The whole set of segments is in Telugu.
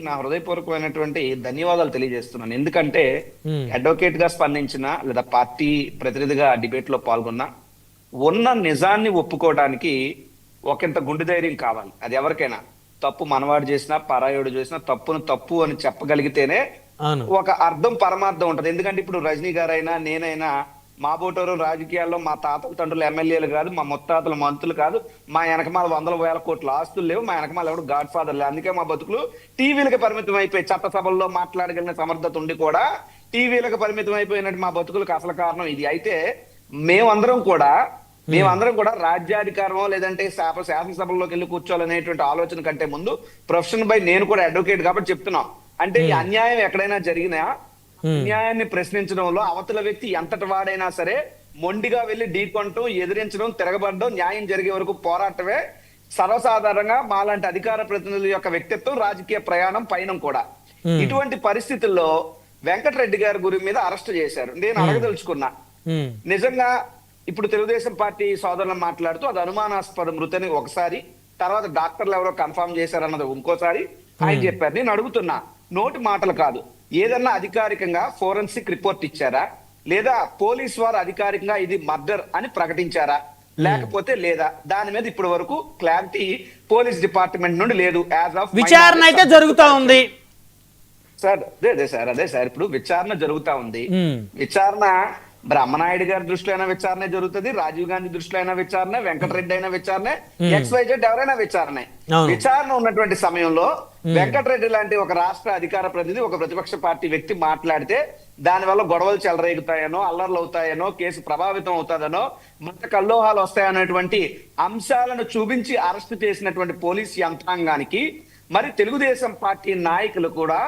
నా హృదయపూర్వకమైనటువంటి ధన్యవాదాలు తెలియజేస్తున్నాను. ఎందుకంటే ఉమ్, అడ్వకేట్ గా స్పందించిన లేదా పార్టీ ప్రతినిధిగా డిబేట్ లో పాల్గొన్న ఉన్న నిజాన్ని ఒప్పుకోవడానికి ఒకంత గుండె ధైర్యం కావాలి. అది ఎవరికైనా తప్పు మనవాడు చేసినా పరాయోడు చేసినా తప్పును తప్పు అని చెప్పగలిగితేనే అవును. ఒక అర్థం పరమార్థం ఉంటది. ఎందుకంటే ఇప్పుడు రజనీ గారైనా నేనైనా మా బోటోరు రాజకీయాల్లో మా తాతల తండ్రులు ఎమ్మెల్యేలు కాదు, మా ముత్తాతలు మంత్రులు కాదు, మా వెనకమాల వందల వేల కోట్ల ఆస్తులు లేవు, మా వెనకమాల ఎవడు గాడ్ ఫాదర్ లేవు. అందుకే మా బతుకులు టీవీలకు పరిమితం అయిపోయి చట్టసభల్లో మాట్లాడగలిగిన సమర్థత ఉండి కూడా టీవీలకు పరిమితం అయిపోయినట్టు మా బతుకులకు అసలు కారణం ఇది. అయితే మేమందరం కూడా మేమందరం కూడా రాజ్యాధికారమో లేదంటే శాసనసభల్లోకి వెళ్ళి కూర్చోవాలనేటువంటి ఆలోచన కంటే ముందు ప్రొఫెషన్ బై నేను కూడా అడ్వకేట్ కాబట్టి చెప్తున్నాం. అంటే ఈ అన్యాయం ఎక్కడైనా జరిగినా అన్యాయాన్ని ప్రశ్నించడంలో అవతల వ్యక్తి ఎంతటి వాడైనా సరే మొండిగా వెళ్లి ఢీకొనటం, ఎదిరించడం, తిరగబడడం, న్యాయం జరిగే వరకు పోరాటమే సర్వసాధారణంగా మాలాంటి అధికార ప్రతినిధుల యొక్క వ్యక్తిత్వం, రాజకీయ ప్రయాణం పైన కూడా. ఇటువంటి పరిస్థితుల్లో వెంకటరెడ్డి గారి గురి మీద అరెస్ట్ చేశారు. నేను అడగదలుచుకున్నా, ఉమ్, నిజంగా ఇప్పుడు తెలుగుదేశం పార్టీ సోదరులను మాట్లాడుతూ అది అనుమానాస్పద మృతని ఒకసారి, తర్వాత డాక్టర్లు ఎవరో కన్ఫర్మ్ చేశారన్నది ఇంకోసారి ఆయన చెప్పారు. నేను అడుగుతున్నా, నోటి మాటలు కాదు, ఏదన్నా అధికారికంగా ఫోరెన్సిక్ రిపోర్ట్ ఇచ్చారా, లేదా పోలీస్ వారు అధికారికంగా ఇది మర్డర్ అని ప్రకటించారా, లేకపోతే లేదా? దాని మీద ఇప్పటి వరకు క్లారిటీ పోలీస్ డిపార్ట్మెంట్ నుండి లేదు. యాజ్ ఆఫ్ విచారణ అయితే జరుగుతా ఉంది సార్. అదే సార్ ఇప్పుడు విచారణ జరుగుతా ఉంది. ఉమ్, విచారణ బ్రహ్మనాయుడు గారి దృష్టిలో అయినా విచారణ జరుగుతుంది, రాజీవ్ గాంధీ దృష్టిలో అయినా విచారణ, వెంకటరెడ్డి అయినా విచారణ, XYZ ఎవరైనా విచారణ. అవును. విచారణ ఉన్నటువంటి సమయంలో వెంకటరెడ్డి లాంటి ఒక రాష్ట్ర అధికార ప్రతినిధి ఒక ప్రతిపక్ష పార్టీ వ్యక్తి మాట్లాడితే దానివల్ల గొడవలు చెలరేగుతాయనో, అల్లర్లు అవుతాయనో, కేసు ప్రభావితం అవుతాదనో, మత కల్లోహాలు వస్తాయనేటువంటి అంశాలను చూపించి అరెస్ట్ చేసినటువంటి పోలీస్ యంత్రాంగానికి మరి తెలుగుదేశం పార్టీ నాయకులు కూడా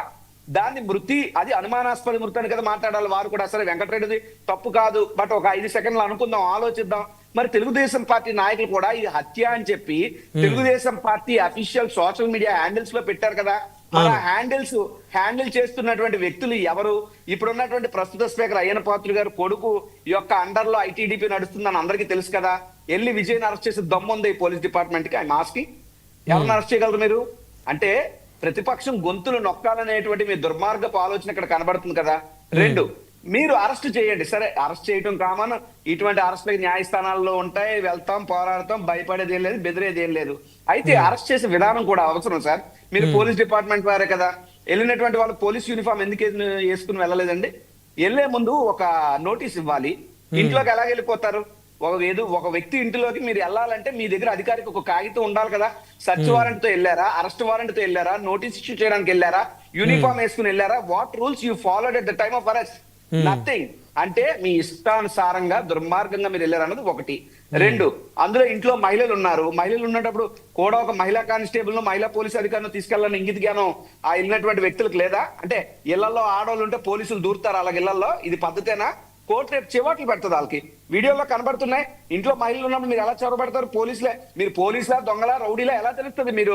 దాన్ని మృతి, అది అనుమానాస్పద మృతి అని కదా మాట్లాడాలి వారు కూడా. సరే వెంకటరెడ్డిది తప్పు కాదు, బట్ ఒక 5 సెకండ్లు అనుకుందాం, ఆలోచిద్దాం. మరి తెలుగుదేశం పార్టీ నాయకులు కూడా ఇది హత్య అని చెప్పి Telugu Desam party official social media handles లో పెట్టారు కదా. మరి ఆ హ్యాండిల్ చేస్తున్నటువంటి వ్యక్తులు ఎవరు? ఇప్పుడున్నటువంటి ప్రస్తుత స్పీకర్ అయ్యన పాత్రుడు గారు కొడుకు యొక్క అండర్ లో ITDP నడుస్తుందని అందరికీ తెలుసు కదా. వెళ్ళి విజయ్ అరెస్ట్ చేసి దమ్ముంది పోలీస్ డిపార్ట్మెంట్ కి. ఆయన మాస్కి ఎవరిని అరెస్ట్ చేయగలరు మీరు? అంటే ప్రతిపక్షం గొంతులు నొక్కాలనేటువంటి మీ దుర్మార్గపు ఆలోచన ఇక్కడ కనబడుతుంది కదా. 2, మీరు అరెస్ట్ చేయండి, సరే అరెస్ట్ చేయటం కామన్, ఇటువంటి అరెస్ట్లకి న్యాయస్థానాల్లో ఉంటాయి, వెళ్తాం, పోరాడతాం, భయపడేది ఏం లేదు, బెదిరేది ఏం లేదు. అయితే అరెస్ట్ చేసే విధానం కూడా అవసరం సార్. మీరు పోలీస్ డిపార్ట్మెంట్ వారే కదా, వెళ్ళినటువంటి వాళ్ళు పోలీస్ యూనిఫామ్ ఎందుకు వేసుకుని వెళ్ళలేదండి? వెళ్లే ముందు ఒక నోటీస్ ఇవ్వాలి. ఇంట్లోకి ఎలా వెళ్ళిపోతారు? ఒక వ్యక్తి ఇంటిలోకి మీరు వెళ్ళాలంటే మీ దగ్గర అధికారికి ఒక కాగితం ఉండాలి కదా. సర్చ్ వారెంట్ తో వెళ్ళారా, అరెస్ట్ వారెంట్ తో వెళ్ళారా, నోటీస్ ఇష్యూ చేయడానికి వెళ్ళారా, యూనిఫామ్ వేసుకుని వెళ్ళారా? What rules you followed at the time of arrest? Nothing. అంటే మీ ఇష్టానుసారంగా దుర్మార్గంగా మీరు వెళ్ళారు అన్నది 1. 2, అందులో ఇంట్లో మహిళలు ఉన్నారు. మహిళలు ఉన్నప్పుడు కూడా ఒక మహిళా కానిస్టేబుల్ ను, మహిళా పోలీసు అధికారిని తీసుకెళ్లాలని ఇంగిత జ్ఞానం ఆ వెళ్ళినటువంటి వ్యక్తులకు లేదా? అంటే ఇళ్లలో ఆడవాళ్ళు ఉంటే పోలీసులు దూరుతారు అలాగే ఇళ్లలో? ఇది పద్ధతేనా? కోర్టు రేపు చివాట్లు పెడుతుంది వాళ్ళకి. వీడియోలో కనబడుతున్నాయి. ఇంట్లో మహిళలు ఉన్నప్పుడు మీరు ఎలా చొరబడతారు? మీరు పోలీసులా, దొంగలా, రౌడీలా ఎలా తెలుస్తుంది? మీరు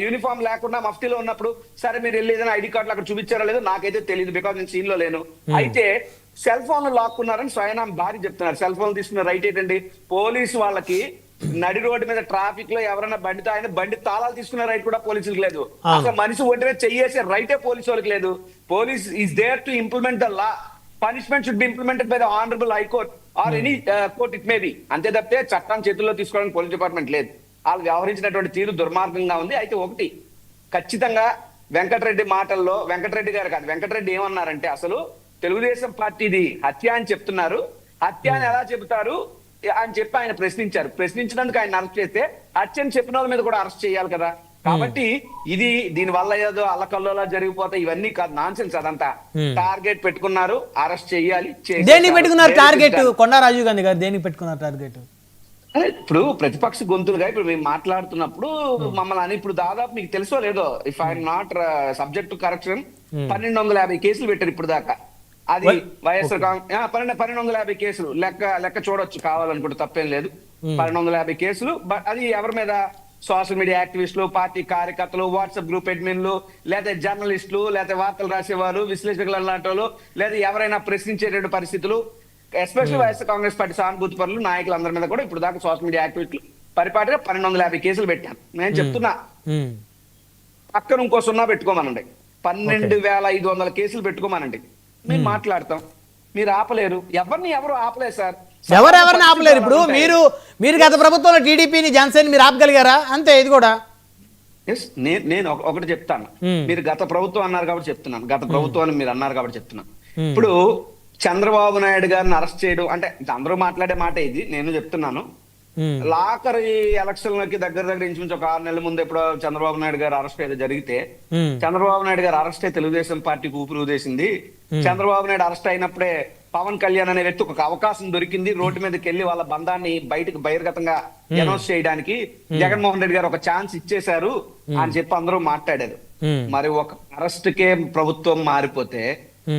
యూనిఫామ్ లేకుండా మఫ్టీలో ఉన్నప్పుడు. సరే మీరు వెళ్ళి ఏదైనా ID కార్డులు అక్కడ చూపించారో లేదో నాకైతే తెలియదు, బికాజ్ నేను సీన్ లో లేను. అయితే సెల్ ఫోన్లు లాక్కున్నారని స్వయం భార్య చెప్తున్నారు. సెల్ ఫోన్ తీసుకున్న రైట్ ఏంటండి? పోలీసు వాళ్ళకి నడి రోడ్డు మీద ట్రాఫిక్ లో ఎవరైనా బండితో ఆయన బండి తాళాలు తీసుకునే రైట్ కూడా పోలీసులకు లేదు. అసలు మనిషి ఒంటి చెయ్యేసే రైటే పోలీసు వాళ్ళకి లేదు. Police is there to implement the law. Punishment should be implemented by the honourable high court or any court it may be. అంతే తప్పితే చట్టాన్ని చేతుల్లో తీసుకోవడానికి పోలీస్ డిపార్ట్మెంట్ లేదు. వాళ్ళు వ్యవహరించినటువంటి తీరు దుర్మార్గంగా ఉంది. అయితే ఒకటి ఖచ్చితంగా వెంకటరెడ్డి మాటల్లో, వెంకటరెడ్డి గారు కాదు, వెంకటరెడ్డి ఏమన్నారంటే అసలు తెలుగుదేశం పార్టీది హత్య అని చెప్తున్నారు, హత్య అని ఎలా చెబుతారు అని చెప్పి ఆయన ప్రశ్నించారు. ప్రశ్నించినందుకు ఆయన అరెస్ట్ చేస్తే హత్య అని చెప్పిన వాళ్ళ మీద కూడా అరెస్ట్ చేయాలి కదా. కాబట్టి ఇది దీని వల్ల ఏదో అల్లకల్లోలా జరిగిపోతాయి, ఇవన్నీ కాదు, నాన్ సెన్స్. అదంతా టార్గెట్ పెట్టుకున్నారు, అరెస్ట్ చేయాలి. దేనికి పెట్టుకున్నారు టార్గెట్? కొండా రాజీవ్ గాంధీ గారు దేనికి పెట్టుకున్నారు టార్గెట్? ఇప్పుడు ప్రతిపక్ష గొంతులుగా ఇప్పుడు మేము మాట్లాడుతున్నప్పుడు మమ్మల్ని అని, ఇప్పుడు దాదాపు మీకు తెలుసో లేదో, if I'm not subject to correction, 1250 కేసులు పెట్టారు ఇప్పుడు దాకా. అది వైఎస్ఆర్ కాంగ్రెస్ 1250 కేసులు లెక్క చూడొచ్చు కావాలనుకుంటే, తప్పేం లేదు. 1250 కేసులు. బట్ అది ఎవరి మీద? సోషల్ మీడియా యాక్టివిస్టులు, పార్టీ కార్యకర్తలు, వాట్సాప్ గ్రూప్ అడ్మిన్లు, లేదా జర్నలిస్టులు, లేదా వార్తలు రాసేవారు, విశ్లేషకులు అలాంటి వాళ్ళు, లేదా ఎవరైనా ప్రశ్నించేటువంటి పరిస్థితులు, ఎస్పెషల్లీ వైఎస్ఆర్ కాంగ్రెస్ పార్టీ సానుభూతి పరులు, నాయకులందరి మీద కూడా ఇప్పుడు దాకా సోషల్ మీడియా యాక్టివిస్టులు పరిపాటిగా 1250 కేసులు పెట్టాను. నేను చెప్తున్నా, పక్కన ఇంకో 0 పెట్టుకోమనండి. 12,500 కేసులు పెట్టుకోమనండి. మేము మాట్లాడతాం. మీరు ఆపలేరు. ఎవరు ఆపలేరు సార్. ఎవరెవరిని ఆపలేరు. ఇప్పుడు మీరు గత ప్రభుత్వంలో టీడీపీని జనసేన మీరు ఆపగలిగారా? అంతే ఇది కూడా. నేను ఒకటి చెప్తాను. మీరు గత ప్రభుత్వం అన్నారు కాబట్టి చెప్తున్నాను. గత ప్రభుత్వాన్ని మీరు అన్నారు కాబట్టి చెప్తున్నాను. ఇప్పుడు చంద్రబాబు నాయుడు గారిని అరెస్ట్ చేయడం అంటే అందరూ మాట్లాడే మాట ఇది, నేను చెప్తున్నాను. లాకరీ ఎలక్షన్లకి దగ్గర ఇంచుమించు ఒక 6 నెలల ముందు ఎప్పుడో చంద్రబాబు నాయుడు గారు అరెస్ట్ అయితే జరిగితే, చంద్రబాబు నాయుడు గారు అరెస్ట్ అయి తెలుగుదేశం పార్టీకి ఊపిరి ఊదేసింది. చంద్రబాబు నాయుడు అరెస్ట్ అయినప్పుడే పవన్ కళ్యాణ్ అనే వ్యక్తి ఒక అవకాశం దొరికింది రోడ్డు మీదకి వెళ్లి వాళ్ళ బంధాన్ని బయటకు బహిర్గతంగా అనౌన్స్ చేయడానికి. జగన్మోహన్ రెడ్డి గారు ఒక ఛాన్స్ ఇచ్చేశారు అని చెప్పి అందరూ మాట్లాడారు. మరి ఒక అరెస్ట్ కే ప్రభుత్వం మారిపోతే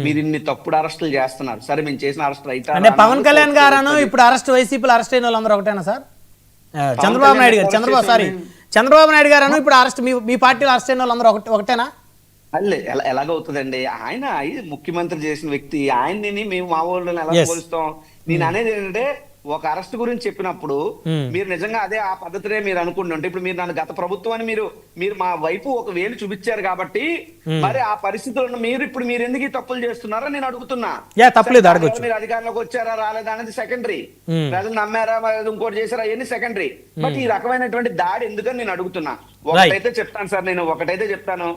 మీరు ఇన్ని తప్పుడు అరెస్టులు చేస్తున్నారు. సరే మేము చేసిన అరెస్ట్ రైట్ అంటే పవన్ కళ్యాణ్ గారు ఇప్పుడు అరెస్ట్ వైసీపీలో అరెస్ట్ అయిన వాళ్ళందరూ ఒకటేనా సార్? చంద్రబాబు నాయుడు గారు చంద్రబాబు నాయుడు గారు ఇప్పుడు అరెస్ట్ మీ పార్టీలో అరెస్ట్ అయిన వాళ్ళందరూ ఒకటేనా? అల్లే ఎలాగవుతుందండి? ఆయన ముఖ్యమంత్రి చేసిన వ్యక్తి, ఆయన్ని మేము మా వాళ్ళని ఎలా పోలుస్తాం? నేను అనేది ఏంటంటే ఒక అరెస్ట్ గురించి చెప్పినప్పుడు మీరు నిజంగా అదే ఆ పద్ధతినే మీరు అనుకుంటుంటే, ఇప్పుడు మీరు నన్ను గత ప్రభుత్వాన్ని మీరు మా వైపు ఒక వేలు చూపించారు కాబట్టి మరి ఆ పరిస్థితులను మీరు ఎందుకు ఈ తప్పులు చేస్తున్నారో నేను అడుగుతున్నా. మీరు అధికారంలోకి వచ్చారా రాలేదా అనేది సెకండరీ, ప్రజలు నమ్మారా ఇంకోటి చేశారా అవన్నీ సెకండరీ. బట్ ఈ రకమైనటువంటి దాడి ఎందుకని నేను అడుగుతున్నా. ఒకటైతే చెప్తాను సార్, నేను ఒకటైతే చెప్తాను.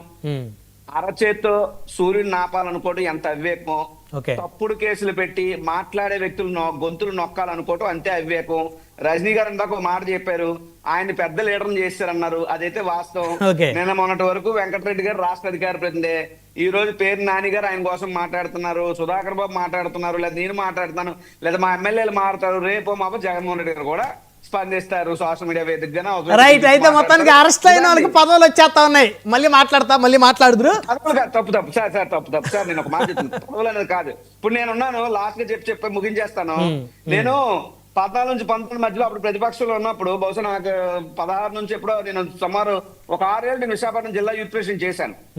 అరచేత్తో సూర్యుని నాపాలనుకోవడం ఎంత అవివేకమో, తప్పుడు కేసులు పెట్టి మాట్లాడే వ్యక్తులు గొంతులు నొక్కాలనుకోవటం అంతే అవివేకం. రజనీ గారు ఇందాక ఒక మాట చెప్పారు, ఆయన పెద్ద లీడర్ని చేశారన్నారు, అదైతే వాస్తవం. నిన్న మొన్నటి వరకు వెంకటరెడ్డి గారు రాష్ట్ర అధికార ప్రతినిధి, ఈ రోజు పేరు నాని గారు ఆయన కోసం మాట్లాడుతున్నారు, సుధాకర్ బాబు మాట్లాడుతున్నారు, లేదా నేను మాట్లాడుతున్నాను, లేదా మా ఎమ్మెల్యేలు మాట్లాడతారు, రేపు మా జగన్మోహన్ రెడ్డి గారు కూడా స్పందిస్తారు సోషల్ మీడియా వేదికగా. రైట్, అయితే మొత్తానికి అరెస్ట్ అయిన వాళ్ళకి పదవులు వచ్చేస్తా ఉన్నాయి. మళ్ళీ మాట్లాడుదురు. తప్పు సార్ నేను ఒక మాట చెప్తాను. పదవులు అనేది కాదు. ఇప్పుడు నేనున్నాను, లాస్ట్ గా చెప్పి ముగించేస్తాను. నేను 14 నుంచి 19 మధ్యలో అప్పుడు ప్రతిపక్షంలో ఉన్నప్పుడు బహుశా నాకు 16 నుంచి ఎప్పుడో నేను సుమారు ఒక 6 ఏళ్ళు నేను విశాఖపట్నం జిల్లా యూత్ ప్రెసిడెంట్ చేశాను.